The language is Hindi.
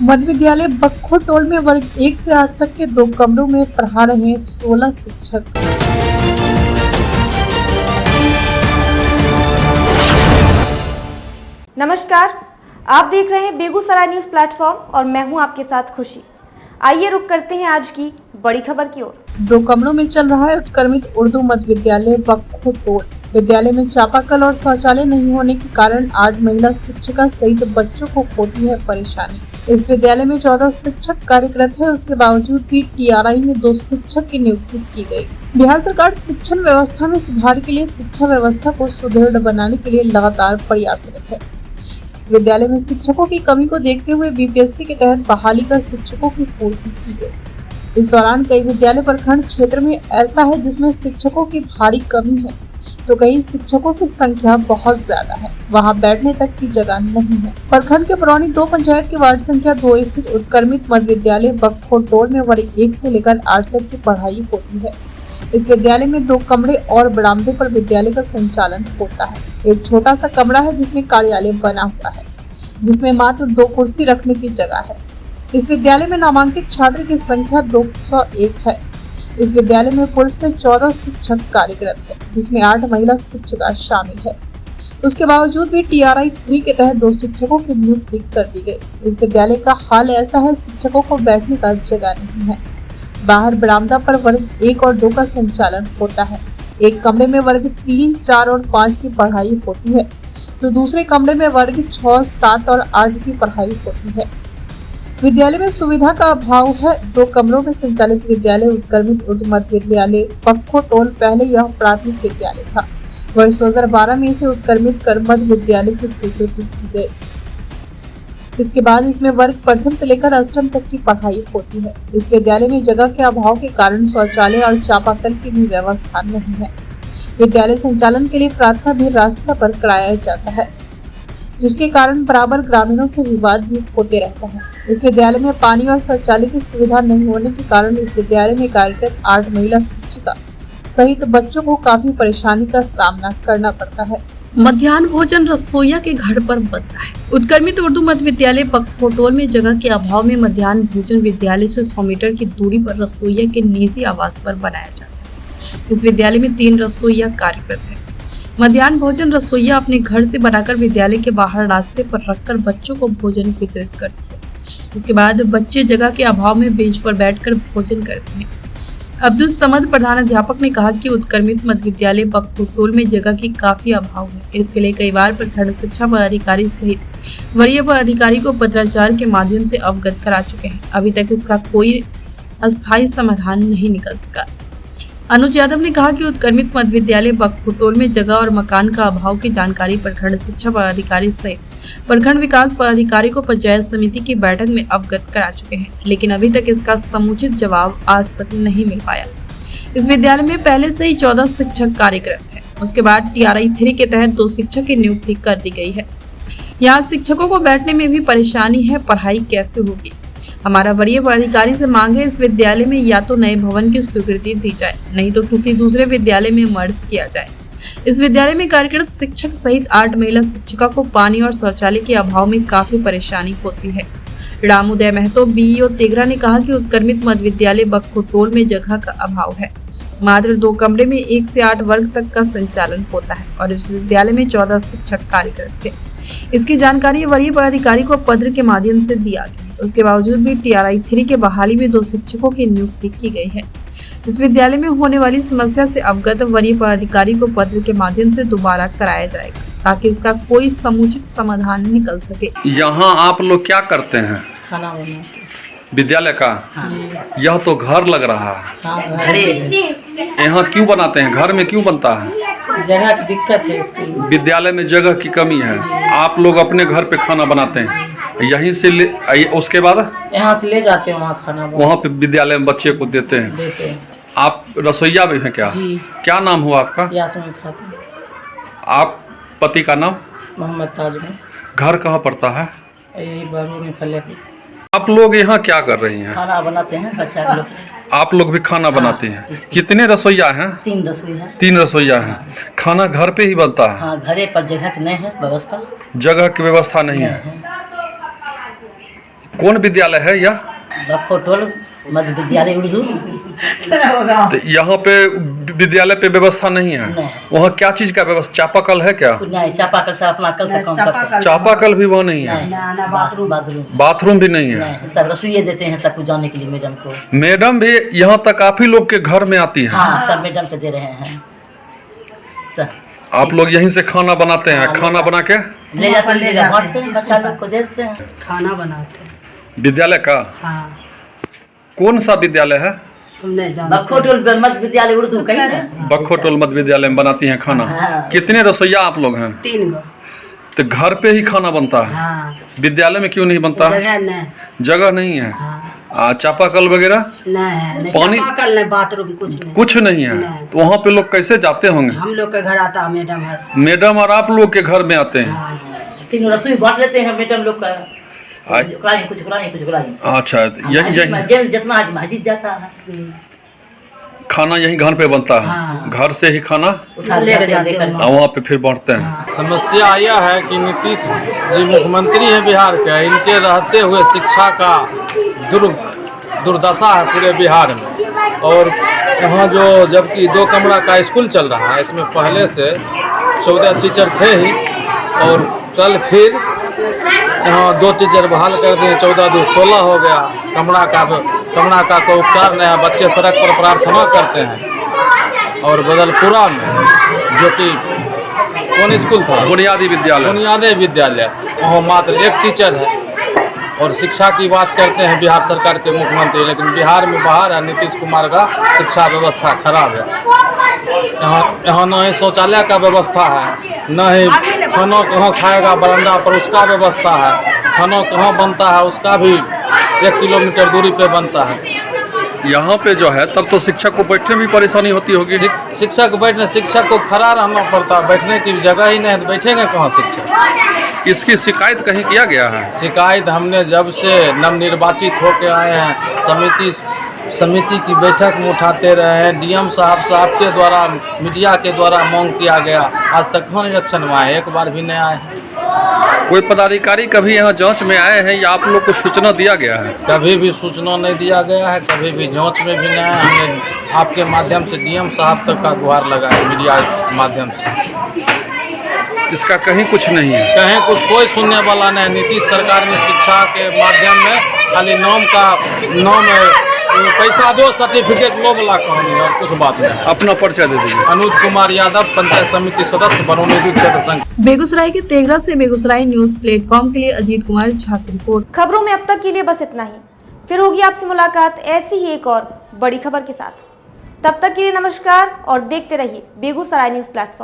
मध्य विद्यालय बक्खो टोल में वर्ग 1 से 8 तक के 2 कमरों में पढ़ा रहे हैं 16 शिक्षक। नमस्कार, आप देख रहे हैं बेगूसराय न्यूज प्लेटफॉर्म और मैं हूं आपके साथ खुशी। आइए रुक करते हैं आज की बड़ी खबर की ओर। 2 कमरों में चल रहा है उत्क्रमित उर्दू मध्य विद्यालय बक्खो टोल। विद्यालय में चापाकल और शौचालय नहीं होने के कारण 8 महिला शिक्षिका सहित बच्चों को होती है परेशानी। इस विद्यालय में 14 शिक्षक कार्यरत है, उसके बावजूद भी टीआरआई में 2 शिक्षक की नियुक्ति की गई। बिहार सरकार शिक्षण व्यवस्था में सुधार के लिए शिक्षा व्यवस्था को सुदृढ़ बनाने के लिए लगातार प्रयासरत है। विद्यालय में शिक्षकों की कमी को देखते हुए बीपीएससी के तहत बहाली कर शिक्षकों की पूर्ति की गई। इस दौरान कई विद्यालय प्रखंड क्षेत्र में ऐसा है जिसमें शिक्षकों की भारी कमी है, तो कई शिक्षकों की संख्या बहुत ज्यादा है, वहां बैठने तक की जगह नहीं है। प्रखंड के पुरानी 2 पंचायत के वार्ड संख्या 2 स्थित उत्क्रमित मध्य विद्यालय बक्खो टोल में वर्ग 1 से लेकर 8 तक की पढ़ाई होती है। इस विद्यालय में 2 कमरे और बरामदे पर विद्यालय का संचालन होता है। एक छोटा सा कमरा है जिसमें कार्यालय बना हुआ है, जिसमें मात्र 2 कुर्सी रखने की जगह है। इस विद्यालय में नामांकित छात्र की संख्या 201 है। इस विद्यालय में पुरुष से 14 शिक्षक कार्यरत है, जिसमें 8 महिला शिक्षिका शामिल है। उसके बावजूद भी टीआरआई 3 के तहत 2 शिक्षकों की नियुक्ति कर दी गई। इस विद्यालय का हाल ऐसा है, शिक्षकों को बैठने का जगह नहीं है। बाहर बरामदा पर वर्ग 1 और 2 का संचालन होता है। एक कमरे में वर्ग 3, 4 और 5 की पढ़ाई होती है, तो दूसरे कमरे में वर्ग 6, 7 और 8 की पढ़ाई होती है। विद्यालय में सुविधा का अभाव है। 2 कमरों में संचालित विद्यालय उत्क्रमित उर्दू मध्य विद्यालय बक्खो टोल पहले यह प्राथमिक विद्यालय था। वर्ष 2012 में इसे उत्क्रमित कर मध्य विद्यालय की स्वीकृति की गई। इसके बाद इसमें वर्ग प्रथम से लेकर अष्टम तक की पढ़ाई होती है। इस विद्यालय में जगह के अभाव के कारण शौचालय और चापाकल की भी व्यवस्था नहीं है। विद्यालय संचालन के लिए प्रार्थना भी रास्ता पर कराया जाता है, जिसके कारण बराबर ग्रामीणों से विवाद भी होते रहता है। इस विद्यालय में पानी और शौचालय की सुविधा नहीं होने के कारण इस विद्यालय में कार्यरत 8 महिला शिक्षिका सहित बच्चों को काफी परेशानी का सामना करना पड़ता है। मध्याह्न भोजन रसोइया के घर पर बनता है। उत्क्रमित उर्दू मध्य विद्यालय बक्खो टोल में जगह के अभाव में मध्याह्न भोजन विद्यालय से 100 मीटर की दूरी पर रसोइया के निजी आवास पर बनाया जाता है। इस विद्यालय में 3 रसोइया कार्यरत है। मध्याह्न भोजन रसोइया अपने घर से बनाकर विद्यालय के बाहर रास्ते पर रखकर बच्चों को भोजन वितरित करती है। उसके बाद बच्चे जगह के अभाव में बेंच पर बैठकर भोजन करते हैं। अब्दुल समद प्रधानाध्यापक ने कहा कि उत्क्रमित मध्य विद्यालय बक्खो टोल में जगह की काफी अभाव है। इसके लिए कई बार प्रखंड शिक्षा पदाधिकारी सहित वरीय पदाधिकारी को पत्राचार के माध्यम से अवगत करा चुके हैं। अभी तक इसका कोई अस्थायी समाधान नहीं निकल सका। अनुज यादव ने कहा कि उत्क्रमित मध्य विद्यालय बक्खो टोल में जगह और मकान का अभाव की जानकारी प्रखंड शिक्षा पदाधिकारी सहित प्रखंड विकास पदाधिकारी को पंचायत समिति की बैठक में अवगत करा चुके हैं, लेकिन अभी तक इसका समुचित जवाब आज तक नहीं मिल पाया। इस विद्यालय में पहले से ही 14 शिक्षक कार्यरत हैं। उसके बाद टीआरआई 3 के तहत 2 शिक्षक की नियुक्ति कर दी गई है। यहाँ शिक्षकों को बैठने में भी परेशानी है, पढ़ाई कैसे होगी। हमारा वरीय पदाधिकारी से मांग है, इस विद्यालय में या तो नए भवन की स्वीकृति दी जाए, नहीं तो किसी दूसरे विद्यालय में मर्ज किया जाए। इस विद्यालय में कार्यरत शिक्षक सहित 8 महिला शिक्षिका को पानी और शौचालय के अभाव में काफी परेशानी होती है। रामोदय महतो बीईओ तेघरा ने कहा कि उत्क्रमित मध्य विद्यालय बक्खो टोल में जगह का अभाव है। मात्र 2 कमरे में 1 से 8 वर्ग तक का संचालन होता है और इस विद्यालय में 14 शिक्षक कार्यरत थे। इसकी जानकारी वरीय पदाधिकारी को पत्र के माध्यम से दिया गया। उसके बावजूद भी टीआरआई 3 के बहाली में 2 शिक्षकों की नियुक्ति की गई है। इस विद्यालय में होने वाली समस्या से अवगत वरीय पदाधिकारी को पत्र के माध्यम से दोबारा कराया जाएगा, ताकि इसका कोई समुचित समाधान निकल सके। यहाँ आप लोग क्या करते हैं? खाना बनाते विद्यालय का? हाँ। यह तो घर लग रहा है। हाँ, यहाँ क्यों बनाते हैं? घर में क्यों बनता है? जगह की दिक्कत है स्कूल। विद्यालय में जगह की कमी है। आप लोग अपने घर पे खाना बनाते हैं, यहीं से उसके बाद यहाँ से ले जाते हैं, वहाँ खाना वहाँ पे विद्यालय में बच्चे को देते हैं। आप रसोइया भी हैं क्या? जी। क्या नाम हुआ आपका? यास्मीन खातून। आप पति का नाम? मोहम्मद ताजमल। घर कहाँ पड़ता है? यही बरू में फले। आप लोग यहाँ क्या कर रही हैं? खाना बनाते हैं बच्चा लोग। आप लोग भी खाना बनाती हैं? कितने रसोइया हैं? 3 रसोइया। 3 रसोइया हैं। खाना घर पे ही बनता है? हाँ, घरे पर जगह की नहीं है व्यवस्था। जगह की व्यवस्था नहीं है। कौन विद्यालय है यह? बखोटोल मध्य विद्यालय उर्दू। तो यहाँ पे विद्यालय पे व्यवस्था नहीं है? नहीं। वहाँ क्या चीज का व्यवस्था, चापाकल है क्या? नहीं, चापाकल से अपना कल से काम कर सकते चापाकल भी वहाँ नहीं है? हैं। बाथरूम बाथरूम भी नहीं है? नहीं, सब रसोई देते हैं सबको जाने के लिए मैडम को। मैडम भी यहाँ तक काफी लोग के घर में आती है? हाँ, सब मैडम से दे रहे हैं सब। आप लोग यहीं से खाना बनाते हैं? खाना बना के ले जाते हैं घर से, बच्चा लोग को देते हैं। खाना बनाते हैं। विद्यालय का? हाँ, कौन सा विद्यालय है? तुमने जाना। बखोटोल मध्य विद्यालय उर्दू कहीं ना। बखोटोल मध्य विद्यालय में बनाती हैं खाना? हाँ। कितने रसोईया आप लोग हैं? 3 गो। तो घर पे ही खाना बनता है? हाँ, विद्यालय में क्यों नहीं बनता? जगह नहीं। जगह नहीं है? हाँ, चापाकल वगैरह नहीं है, नहीं पानी- चापाकल नहीं, बाथरूम कुछ नहीं। कुछ नहीं है? नहीं। तो वहाँ पे लोग कैसे जाते होंगे? हम लोग के घर आता है मैडम हर। मैडम और आप लोग के घर में आते हैं? हाँ, तीनों रसोई बांट लेते हैं मैडम लोग का। आज- कुछ खिलाएं। अच्छा, यही जितना आज मस्जिद जाता है खाना यही घर पे बनता है? हाँ। घर से ही खाना उठा लेके जाते लेकर हैं। और वहाँ पे फिर बांटते हैं? समस्या यह है कि नीतीश जी मुख्यमंत्री हैं बिहार के, इनके रहते हुए शिक्षा का दुर्दशा है पूरे बिहार में। और यहाँ जो जबकि 2 कमरा का स्कूल चल रहा है, इसमें पहले से 14 टीचर थे ही, और कल फिर यहाँ 2 टीचर बहाल कर दिए। 14 2 16 हो गया। कमरा का कोई उपचार नहीं है। बच्चे सड़क पर प्रार्थना करते हैं। और बदलपुरा में जो कि कौन स्कूल था? बुनियादी विद्यालय। बुनियादी विद्यालय, वहाँ मात्र 1 टीचर है। और शिक्षा की बात करते हैं बिहार सरकार के मुख्यमंत्री, लेकिन बिहार में बाहर है नीतीश कुमार का शिक्षा व्यवस्था खराब है। यहाँ न ही शौचालय का व्यवस्था है, न ही खाना कहाँ खाएगा बरामदा पर उसका व्यवस्था है। खाना कहाँ बनता है उसका भी 1 किलोमीटर दूरी पे बनता है। यहाँ पे जो है तब तो शिक्षक को बैठने में भी परेशानी होती होगी? शिक्षक को खड़ा रहना पड़ता है, बैठने की जगह ही नहीं है तो बैठेंगे कहाँ शिक्षक? इसकी शिकायत कहीं किया गया है? शिकायत हमने जब से नवनिर्वाचित होकर आए हैं समिति की बैठक में उठाते रहे हैं। डीएम साहब के द्वारा मीडिया के द्वारा मांग किया गया, आज तक कहाँ निरीक्षण में आए? एक बार भी नहीं आए। कोई पदाधिकारी कभी यहाँ जांच में आए हैं या आप लोग को सूचना दिया गया है? कभी भी सूचना नहीं दिया गया है, कभी भी जांच में भी नहीं आया। हमने आपके माध्यम से डीएम साहब तक का गुहार लगाया, मीडिया के माध्यम से। इसका कहीं कुछ नहीं है? कहीं कुछ कोई सुनने वाला नहीं। नीतीश सरकार में शिक्षा के माध्यम में खाली नाम पैसा दो, सर्टिफिकेट लो वाला कहानी और कुछ बात नहीं। अपना परिचय दे दीजिए। अनुज कुमार यादव, पंचायत समिति सदस्य, बरौनी क्षेत्र संघ। बेगूसराय के तेघरा से बेगूसराय न्यूज प्लेटफॉर्म के लिए अजीत कुमार झा की रिपोर्ट। खबरों में अब तक के लिए बस इतना ही। फिर होगी आपसे मुलाकात ऐसी ही एक और बड़ी खबर के साथ। तब तक के लिए नमस्कार और देखते रहिए बेगूसराय न्यूज प्लेटफॉर्म।